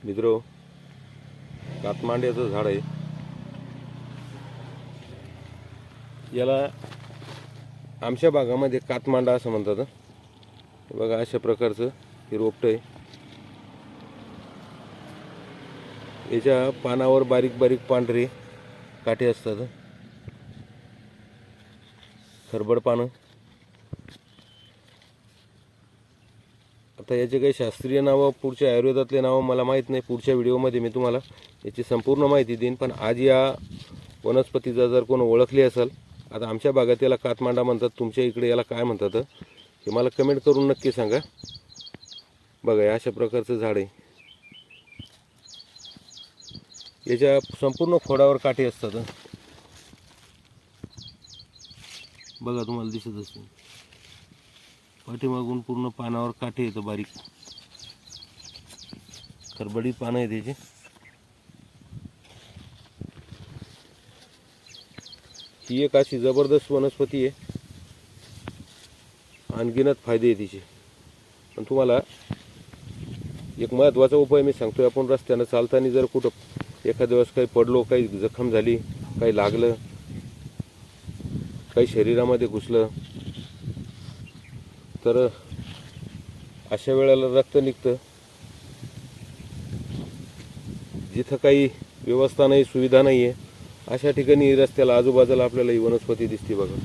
मित्रो, कातमांड्याचं झाड आहे. याला आमच्या भागामध्ये कातमांडा असं म्हणतात. बघा, अशा प्रकारचं हे रोपटं आहे. याच्या पानावर बारीक बारीक पांढरे काटे असतात. खरबड पानं. आता याचे काही शास्त्रीय नावं, पुढच्या आयुर्वेदातले नावं मला माहीत नाही. पुढच्या व्हिडिओमध्ये मी तुम्हाला याची संपूर्ण माहिती देईन. पण आज या वनस्पतीचा जर कोण ओळखली असेल, आता आमच्या भागात याला कातमांडा म्हणतात, तुमच्या इकडे याला काय म्हणतात हे मला कमेंट करून नक्की सांगा. बघा, या अशा प्रकारचं झाड आहे. याच्या संपूर्ण खोडावर काटे असतात. बघा, तुम्हाला दिसत असेल पाठीमागून पूर्ण पानावर काटे येतं. बारीक खरबडीत पानं आहे त्याची. ही एक अशी जबरदस्त वनस्पती आहे. अनगिनत फायदे आहे तिचे. पण तुम्हाला एक महत्त्वाचा उपाय मी सांगतोय. आपण रस्त्यानं चालताना जर कुठं एखाद्या वेळेस काही पडलो, काही जखम झाली, काही लागलं, काही शरीरामध्ये घुसलं, तर अशा वेळेला रक्त निघतं. जिथं काही व्यवस्था नाही, सुविधा नाही आहे, अशा ठिकाणी रस्त्याला आजूबाजूला आपल्याला ही वनस्पती दिसते. बघा,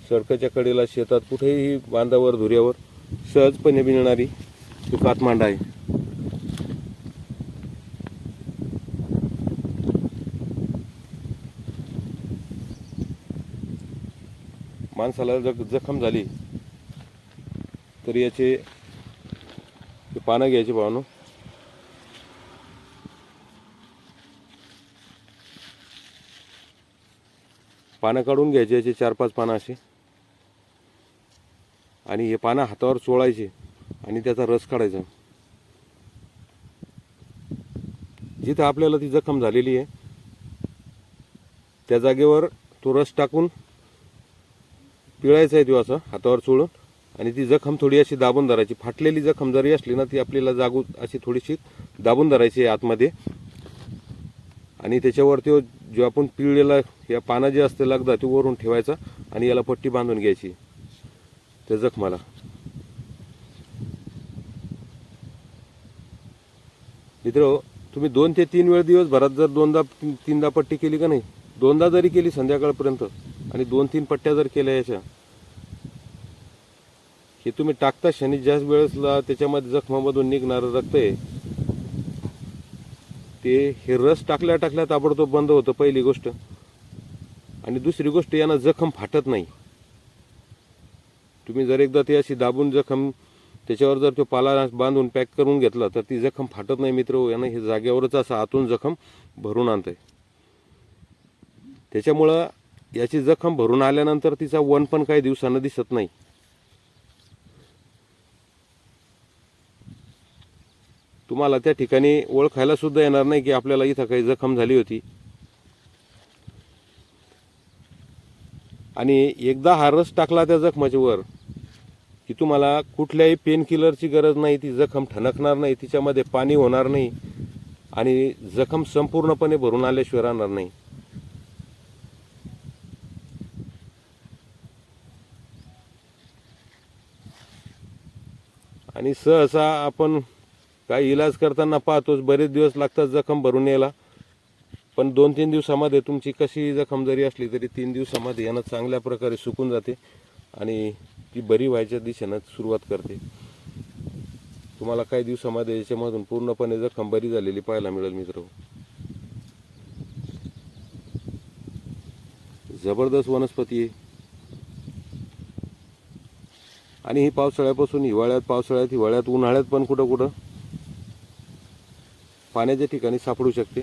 सडकाच्या कडेला, शेतात, कुठेही बांधावर, धुऱ्यावर सहजपणे मिळणारी ही कातमांडा आहे. माणसाला जखम झाली तर याचे पानं घ्यायचे भावानो. पानं काढून घ्यायचे, याचे 4-5 पानं असे, आणि हे पानं हातावर चोळायचे आणि त्याचा रस काढायचा. जिथं आपल्याला ती जखम झालेली आहे त्या जागेवर तो रस टाकून पिळायचा आहे. तो असा हातावर चोळून, आणि ती जखम थोडी अशी दाबून धरायची. फाटलेली जखम जरी असली ना, ती आपल्याला जागू अशी थोडीशी दाबून धरायची आहे आतमध्ये. आणि त्याच्यावर तो जो आपण पिळलेला या पानं जे असते लगदा, ते वरून ठेवायचा आणि याला पट्टी बांधून घ्यायची त्या जखमाला. मित्र, तुम्ही 2 ते 3 वेळ दिवसभरात जर 2दा-3दा पट्टी केली का नाही, 2दा जरी केली संध्याकाळपर्यंत, आणि 2-3 पट्ट्या जर केल्या याच्या, हे तुम्ही टाकता क्षणी ज्या वेळेसला त्याच्यामध्ये जखमामधून निघणारं रक्त आहे ते हे रस टाकल्या टाकल्या ताबडतोब बंद होतं, पहिली गोष्ट. आणि दुसरी गोष्ट, यानं जखम फाटत नाही. तुम्ही जर एकदा ती अशी दाबून जखम त्याच्यावर जर तो पाला बांधून पॅक करून घेतला तर ती जखम फाटत नाही. मित्र, यानं हे जागेवरच असं आतून जखम भरून आणतंय. त्याच्यामुळं याची जखम भरून आल्यानंतर तिचा वण पण काही दिवसांना दिसत नाही. तुम्हाला त्या ठिकाणी ओळखायला सुद्धा येणार नाही की आपल्याला इथं काही जखम झाली होती. आणि एकदा हा रस टाकला त्या जखमाच्या वर की तुम्हाला कुठल्याही पेन किलरची गरज नाही. ती जखम ठणकणार नाही, तिच्यामध्ये पाणी होणार नाही, आणि जखम संपूर्णपणे भरून आल्याशिवाय राहणार नाही. आणि सहसा आपण काही इलाज करताना पाहतोच, बरेच दिवस लागतात जखम भरून यायला. पण 2-3 दिवसामध्ये तुमची कशी जखम जरी असली तरी 3 दिवसामध्ये यानं चांगल्या प्रकारे सुकून जाते आणि ती बरी व्हायच्या दिशेनं सुरुवात करते. तुम्हाला काही दिवसामध्ये याच्यामधून पूर्णपणे जखम बरी झालेली पाहायला मिळेल. मित्र, जबरदस्त वनस्पती आहे. आणि ही पावसाळ्यापासून हिवाळ्यात, पावसाळ्यात, हिवाळ्यात, उन्हाळ्यात पण कुठं कुठं पाण्याच्या ठिकाणी सापडू शकते,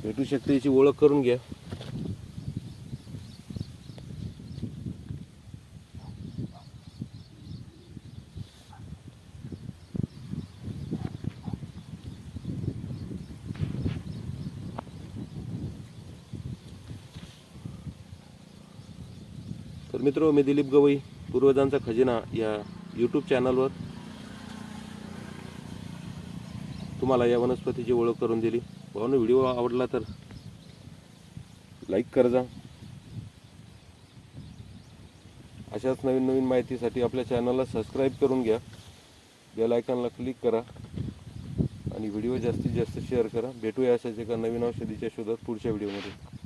भेटू शकते. याची ओळख करून घ्या. तर मित्र, मी दिलीप गवई, पूर्वजांचा खजिना या यूट्यूब चॅनलवर तुम्हाला या वनस्पतीची ओळख करून दिली. भावांनो, व्हिडिओ आवडला तर लाईक कर जा. अशाच नवीन नवीन माहितीसाठी आपल्या चॅनलला सबस्क्राईब करून घ्या. बेल आयकॉनला क्लिक करा आणि व्हिडिओ जास्तीत जास्त शेअर करा. भेटूया अशाच एका नवीन औषधीच्या शोधात पुढच्या व्हिडिओमध्ये.